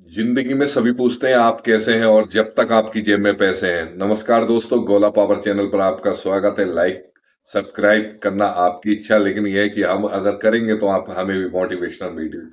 जिंदगी में सभी पूछते हैं आप कैसे हैं और जब तक आपकी जेब में पैसे हैं। नमस्कार दोस्तों, गोला पावर चैनल पर आपका स्वागत है। लाइक सब्सक्राइब करना आपकी इच्छा, लेकिन यह है कि हम अगर करेंगे तो आप हमें भी मोटिवेशनल वीडियो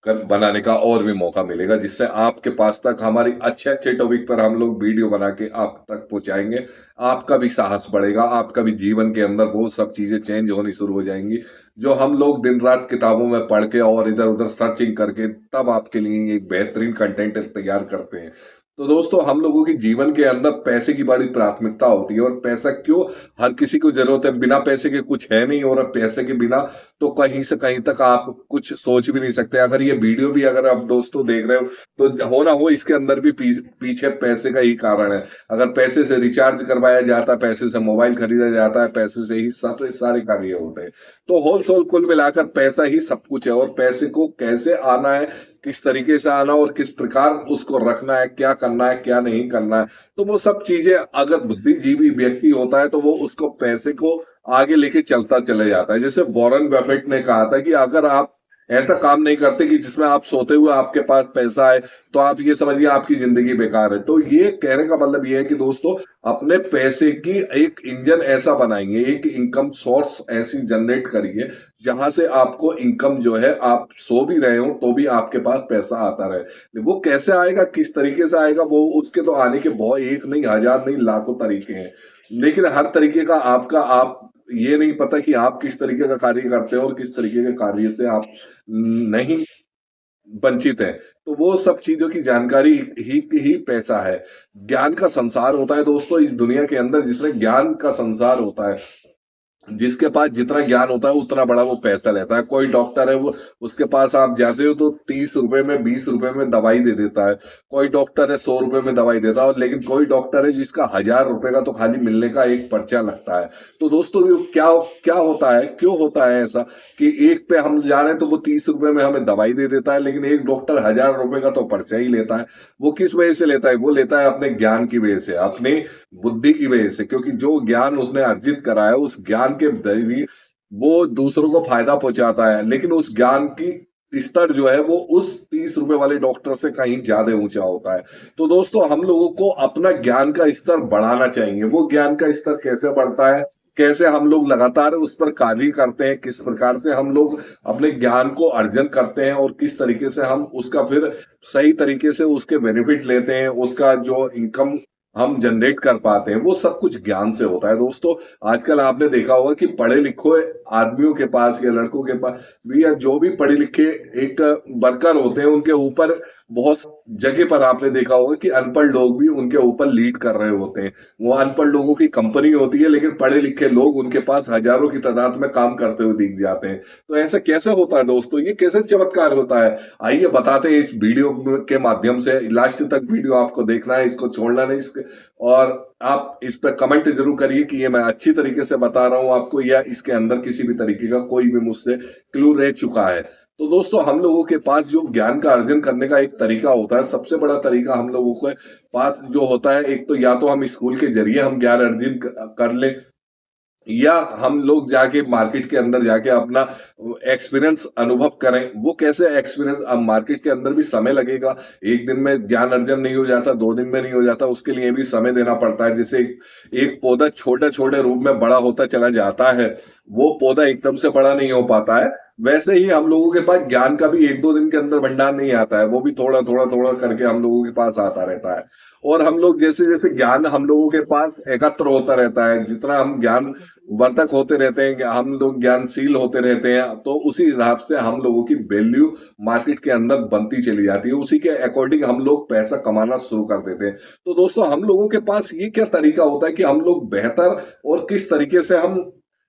कर बनाने का और भी मौका मिलेगा, जिससे आपके पास तक हमारी अच्छे अच्छे टॉपिक पर हम लोग वीडियो बना के आप तक पहुंचाएंगे। आपका भी साहस बढ़ेगा, आपका भी जीवन के अंदर वो सब चीजें चेंज होनी शुरू हो जाएंगी जो हम लोग दिन रात किताबों में पढ़ के और इधर उधर सर्चिंग करके तब आपके लिए एक बेहतरीन कंटेंट तैयार करते हैं। तो दोस्तों, हम लोगों की जीवन के अंदर पैसे की बड़ी प्राथमिकता होती है। और पैसा क्यों हर किसी को जरूरत है, बिना पैसे के कुछ है नहीं। और पैसे के बिना तो कहीं से कहीं तक आप कुछ सोच भी नहीं सकते। अगर ये वीडियो भी अगर आप दोस्तों देख रहे हो तो हो ना हो इसके अंदर भी पीछे पैसे का ही कारण है। अगर पैसे से रिचार्ज करवाया जाता है, पैसे से मोबाइल खरीदा जाता है, पैसे से ही सब सारे कार्य होते हैं। तो होलसेल कुल मिलाकर पैसा ही सब कुछ है। और पैसे को कैसे आना है, किस तरीके से आना और किस प्रकार उसको रखना है, क्या करना है क्या नहीं करना है, तो वो सब चीजें अगर बुद्धिजीवी व्यक्ति होता है तो वो उसको पैसे को आगे लेके चलता चले जाता है। जैसे वॉरेन बफेट ने कहा था कि अगर आप ऐसा काम नहीं करते कि जिसमें आप सोते हुए आपके पास पैसा है, तो आप ये समझिए आपकी जिंदगी बेकार है। तो ये कहने का मतलब ये है कि दोस्तों, अपने पैसे की एक इंजन ऐसा बनाएंगे, एक इनकम सोर्स ऐसी जनरेट करिए जहां से आपको इनकम जो है, आप सो भी रहे हो तो भी आपके पास पैसा आता रहे। वो कैसे आएगा, किस तरीके से आएगा, वो उसके तो आने के बहुत एक नहीं हजार नहीं लाखों तरीके हैं। लेकिन हर तरीके का आपका आप ये नहीं पता कि आप किस तरीके का कार्य करते हो और किस तरीके के कार्य से आप नहीं वंचित है। तो वो सब चीजों की जानकारी ही पैसा है। ज्ञान का संसार होता है दोस्तों इस दुनिया के अंदर, जिसमें ज्ञान का संसार होता है। जिसके पास जितना ज्ञान होता है उतना बड़ा वो पैसा लेता है। कोई डॉक्टर है, वो उसके पास आप जाते हो तो 30 रुपए में 20 रुपए में दवाई दे देता है। कोई डॉक्टर है 100 रुपए में दवाई देता है। लेकिन कोई डॉक्टर है जिसका 1000 रुपए का तो खाली मिलने का एक पर्चा लगता है। तो दोस्तों, ये क्या क्या होता है, क्यों होता है ऐसा कि एक पे हम जा रहे हैं तो वो 30 रुपए में हमें दवाई दे देता है, लेकिन एक डॉक्टर 1000 रुपए का तो पर्चा ही लेता है। वो किस वजह से लेता है? वो लेता है अपने ज्ञान की वजह से, अपने बुद्धि की वजह से। क्योंकि जो ज्ञान उसने अर्जित करा है, उस ज्ञान के जरिए वो दूसरों को फायदा पहुंचाता है। लेकिन उस ज्ञान की स्तर जो है वो उस 30 रुपए वाले डॉक्टर से कहीं ज्यादा ऊंचा होता है। तो दोस्तों, हम लोगों को अपना ज्ञान का स्तर बढ़ाना चाहिए। वो ज्ञान का स्तर कैसे बढ़ता है, कैसे हम लोग लगातार उस पर कार्य करते हैं, किस प्रकार से हम लोग अपने ज्ञान को अर्जन करते हैं और किस तरीके से हम उसका फिर सही तरीके से उसके बेनिफिट लेते हैं, उसका जो इनकम हम जनरेट कर पाते हैं, वो सब कुछ ज्ञान से होता है। दोस्तों, आजकल आपने देखा होगा कि पढ़े लिखे आदमियों के पास या लड़कों के पास भी, या जो भी पढ़े लिखे एक वर्कर होते हैं, उनके ऊपर बहुत जगह पर आपने देखा होगा कि अनपढ़ लोग भी उनके ऊपर लीड कर रहे होते हैं। वो अनपढ़ लोगों की कंपनी होती है, लेकिन पढ़े लिखे लोग उनके पास हजारों की तादाद में काम करते हुए दिख जाते हैं। तो ऐसा कैसे होता है दोस्तों, ये कैसे चमत्कार होता है? आइए बताते हैं इस वीडियो के माध्यम से। लास्ट तक वीडियो आपको देखना है, इसको छोड़ना नहीं। और आप इस पर कमेंट जरूर करिए कि ये मैं अच्छी तरीके से बता रहा हूं आपको, या इसके अंदर किसी भी तरीके का कोई भी मुझसे क्लू रह चुका है। तो दोस्तों, हम लोगों के पास जो ज्ञान का अर्जन करने का एक तरीका होता है, सबसे बड़ा तरीका हम लोगों के पास जो होता है, एक तो या तो हम स्कूल के जरिए हम ज्ञान अर्जित कर लें, या हम लोग जाके मार्केट के अंदर जाके अपना एक्सपीरियंस अनुभव करें। वो कैसे एक्सपीरियंस? अब मार्केट के अंदर भी समय लगेगा। एक दिन में ज्ञान अर्जन नहीं हो जाता, 2 दिन में नहीं हो जाता, उसके लिए भी समय देना पड़ता है। जैसे एक पौधा छोटे छोटे रूप में बड़ा होता चला जाता है, वो पौधा एकदम से बड़ा नहीं हो पाता है। वैसे ही हम लोगों के पास ज्ञान का भी 1-2 दिन के अंदर भंडार नहीं आता है, वो भी थोड़ा थोड़ा थोड़ा करके हम लोगों के पास आता रहता है। और हम लोग जैसे जैसे ज्ञान हम लोगों के पास एकत्र होता रहता है, जितना हम ज्ञान वर्धक होते रहते हैं, हम लोग ज्ञानशील होते रहते हैं, तो उसी हिसाब से हम लोगों की वैल्यू मार्केट के अंदर बनती चली जाती है। उसी के अकॉर्डिंग हम लोग पैसा कमाना शुरू कर देते हैं। तो दोस्तों, हम लोगों के पास ये क्या तरीका होता है कि हम लोग बेहतर और किस तरीके से हम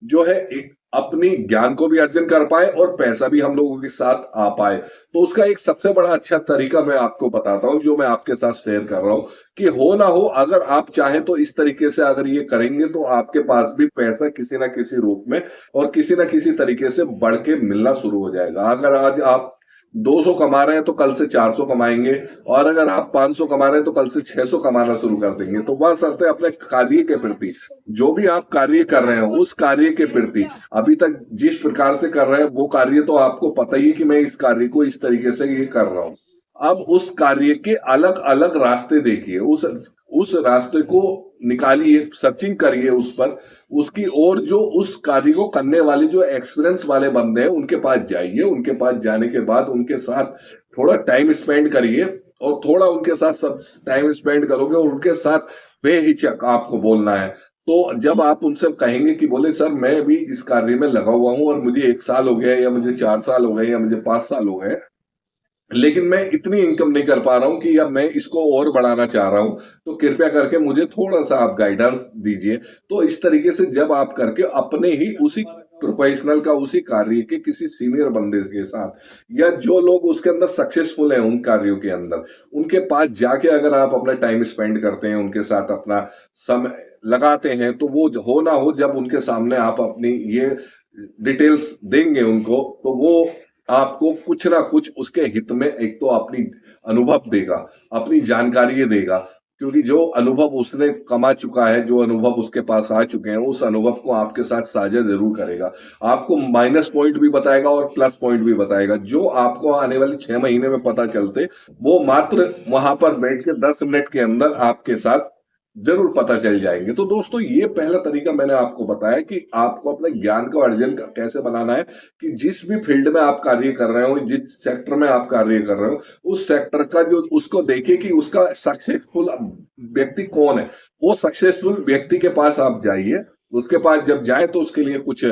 जो है एक अपनी ज्ञान को भी अर्जन कर पाए और पैसा भी हम लोगों के साथ आ पाए। तो उसका एक सबसे बड़ा अच्छा तरीका मैं आपको बताता हूं, जो मैं आपके साथ शेयर कर रहा हूं कि हो ना हो, अगर आप चाहें तो इस तरीके से अगर ये करेंगे तो आपके पास भी पैसा किसी ना किसी रूप में और किसी ना किसी तरीके से बढ़ के मिलना शुरू हो जाएगा। अगर आज आप 200 कमा रहे हैं तो कल से 400 कमाएंगे, और अगर आप 500 कमा रहे हैं तो कल से 600 कमाना शुरू कर देंगे। तो वह शर्त है अपने कार्य के प्रति, जो भी आप कार्य कर रहे हो उस कार्य के प्रति अभी तक जिस प्रकार से कर रहे हैं वो कार्य तो आपको पता ही है कि मैं इस कार्य को इस तरीके से ये कर रहा हूं। अब उस कार्य के अलग अलग रास्ते देखिए, उस रास्ते को निकालिए, सर्चिंग करिए उस पर, उसकी और जो उस कार्य को करने वाले जो एक्सपीरियंस वाले बंदे हैं उनके पास जाइए, उनके पास जाने के बाद उनके साथ थोड़ा टाइम स्पेंड करिए, और थोड़ा उनके साथ सब टाइम स्पेंड करोगे और उनके साथ बेहिचक आपको बोलना है। तो जब आप उनसे कहेंगे कि बोले सर मैं भी इस कार्य में लगा हुआ हूं और मुझे 1 साल हो गया, या मुझे 4 साल हो गए, या मुझे 5 साल हो गए, लेकिन मैं इतनी इनकम नहीं कर पा रहा हूँ कि अब मैं इसको और बढ़ाना चाह रहा हूँ, तो कृपया करके मुझे थोड़ा सा आप गाइडेंस दीजिए। तो इस तरीके से जब आप करके अपने ही उसी प्रोफेशनल का, उसी कार्य के किसी सीनियर बंदे के साथ, या जो लोग उसके अंदर सक्सेसफुल हैं उन कार्यों के अंदर, उनके पास जाके अगर आप अपना टाइम स्पेंड करते हैं, उनके साथ अपना समय लगाते हैं, तो वो हो ना हो जब उनके सामने आप अपनी ये डिटेल्स देंगे उनको, तो वो आपको कुछ ना कुछ उसके हित में एक तो अपनी अनुभव देगा, अपनी जानकारी देगा, क्योंकि जो अनुभव उसने कमा चुका है, जो अनुभव उसके पास आ चुके हैं, उस अनुभव को आपके साथ साझा जरूर करेगा। आपको माइनस पॉइंट भी बताएगा और प्लस पॉइंट भी बताएगा, जो आपको आने वाले 6 महीने में पता चलते, वो मात्र वहां पर बैठ के 10 मिनट के अंदर आपके साथ जरूर पता चल जाएंगे। तो दोस्तों, ये पहला तरीका मैंने आपको बताया कि आपको अपने ज्ञान का अर्जन कैसे बनाना है, कि जिस भी फील्ड में आप कार्य कर रहे हो, जिस सेक्टर में आप कार्य कर रहे हो, उस सेक्टर का जो उसको देखिए कि उसका सक्सेसफुल व्यक्ति कौन है। वो सक्सेसफुल व्यक्ति के पास आप जाइए, उसके पास जब जाए तो उसके लिए कुछ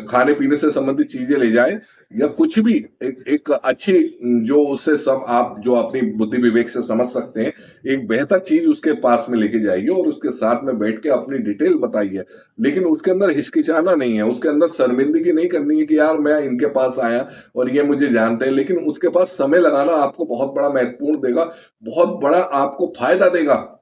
खाने पीने से संबंधित चीजें ले जाए, या कुछ भी एक अच्छी, जो उससे सब आप जो अपनी बुद्धि विवेक से समझ सकते हैं, एक बेहतर चीज उसके पास में लेके जाइए और उसके साथ में बैठ के अपनी डिटेल बताइए। लेकिन उसके अंदर हिचकिचाना नहीं है, उसके अंदर शर्मिंदगी नहीं करनी है कि यार मैं इनके पास आया और ये मुझे जानते हैं, लेकिन उसके पास समय लगाना आपको बहुत बड़ा महत्वपूर्ण देगा, बहुत बड़ा आपको फायदा देगा।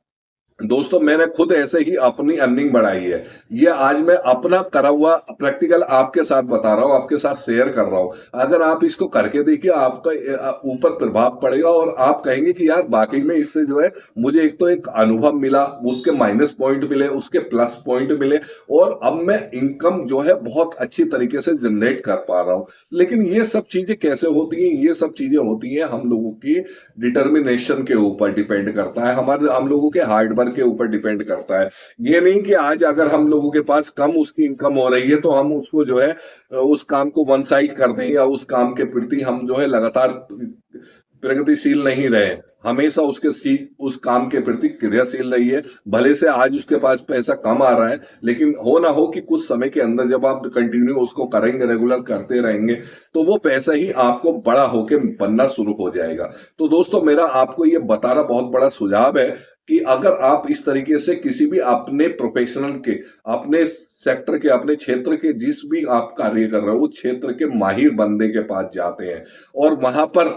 दोस्तों, मैंने खुद ऐसे ही अपनी अर्निंग बढ़ाई है। ये आज मैं अपना करा हुआ प्रैक्टिकल आपके साथ बता रहा हूँ, आपके साथ शेयर कर रहा हूँ। अगर आप इसको करके देखिए, आपका ऊपर प्रभाव पड़ेगा और आप कहेंगे कि यार वाकई में इससे जो है मुझे एक तो एक अनुभव मिला, उसके माइनस पॉइंट मिले, उसके प्लस पॉइंट मिले, और अब मैं इनकम जो है बहुत अच्छी तरीके से जनरेट कर पा रहा हूँ। लेकिन ये सब चीजें कैसे होती हैं? ये सब चीजें होती हैं हम लोगों की डिटर्मिनेशन के ऊपर डिपेंड करता है, हमारे हम लोगों के हार्ड वर्क के ऊपर डिपेंड करता है। ये नहीं कि आज अगर हम लोगों के पास कम उसकी इनकम हो रही है तो हम उसको जो है उस काम को वन साइड कर दें, या उस काम के प्रति हम जो है लगातार प्रगतिशील नहीं रहे। हमेशा उस काम के प्रति क्रियाशील रहिए। भले से आज उसके पास पैसा कम आ रहा है, लेकिन हो ना हो कि कुछ समय के अंदर जब आप कंटिन्यू उसको करेंगे, रेगुलर करते रहेंगे, तो वो पैसा ही आपको बड़ा होके बनना शुरू हो जाएगा। तो दोस्तों, मेरा आपको ये बताना बहुत बड़ा सुझाव है कि अगर आप इस तरीके से किसी भी अपने प्रोफेशनल के, अपने सेक्टर के, अपने क्षेत्र के, जिस भी आप कार्य कर रहे हो उस क्षेत्र के माहिर बंदे के पास जाते हैं और वहां पर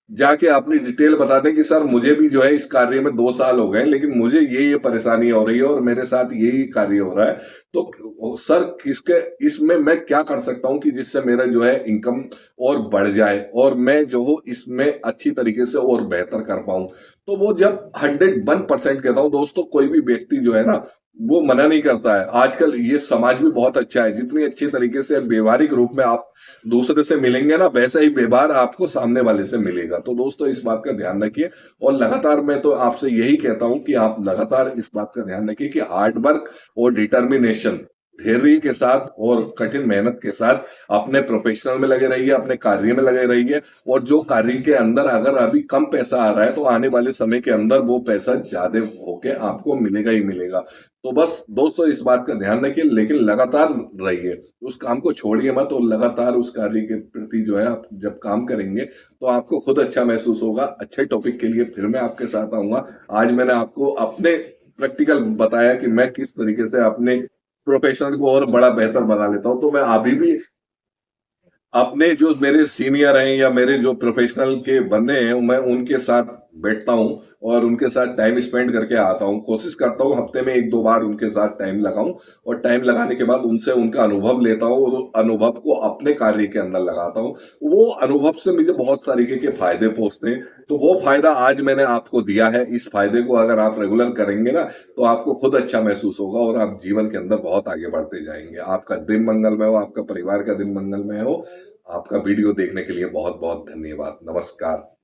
जाके अपनी डिटेल बता दें कि सर मुझे भी जो है इस कार्य में 2 साल हो गए, लेकिन मुझे ये परेशानी हो रही है और मेरे साथ यही कार्य हो रहा है, तो सर किसके इसमें मैं क्या कर सकता हूं कि जिससे मेरा जो है इनकम और बढ़ जाए और मैं जो हो इसमें अच्छी तरीके से और बेहतर कर पाऊं। तो वो जब 101% कहता हूं दोस्तों, कोई भी व्यक्ति जो है ना, वो मना नहीं करता है। आजकल ये समाज भी बहुत अच्छा है, जितनी अच्छी तरीके से व्यवहारिक रूप में आप दूसरे से मिलेंगे ना, वैसा ही व्यवहार आपको सामने वाले से मिलेगा। तो दोस्तों, इस बात का ध्यान रखिए, और लगातार मैं तो आपसे यही कहता हूं कि आप लगातार इस बात का ध्यान रखिए कि हार्ड वर्क और डिटर्मिनेशन, धैर्य के साथ और कठिन मेहनत के साथ अपने प्रोफेशनल में लगे रहिए, अपने कार्य में लगे रहिए, और जो कार्य के अंदर अगर अभी कम पैसा आ रहा है तो आने वाले समय के अंदर वो पैसा ज्यादा होके आपको मिलेगा ही मिलेगा। तो बस दोस्तों, इस बात का ध्यान रखिए, लेकिन लगातार रहिए, उस काम को छोड़िए मत, और लगातार उस कार्य के प्रति जो है आप जब काम करेंगे तो आपको खुद अच्छा महसूस होगा। अच्छे टॉपिक के लिए फिर मैं आपके साथ आऊंगा। आज मैंने आपको अपने प्रैक्टिकल बताया कि मैं किस तरीके से अपने प्रोफेशनल को और बड़ा बेहतर बना लेता हूँ। तो मैं अभी भी अपने जो मेरे सीनियर हैं या मेरे जो प्रोफेशनल के बंदे हैं, मैं उनके साथ बैठता हूँ और उनके साथ टाइम स्पेंड करके आता हूँ। कोशिश करता हूँ हफ्ते में 1-2 बार उनके साथ टाइम लगाऊं, और टाइम लगाने के बाद उनसे उनका अनुभव लेता हूँ और अनुभव को अपने कार्य के अंदर लगाता हूँ। वो अनुभव से मुझे बहुत तरीके के फायदे पहुंचते हैं। तो वो फायदा आज मैंने आपको दिया है। इस फायदे को अगर आप रेगुलर करेंगे ना, तो आपको खुद अच्छा महसूस होगा और आप जीवन के अंदर बहुत आगे बढ़ते जाएंगे। आपका दिन मंगलमय हो, आपका परिवार का दिन मंगलमय हो। आपका वीडियो देखने के लिए बहुत बहुत धन्यवाद। नमस्कार।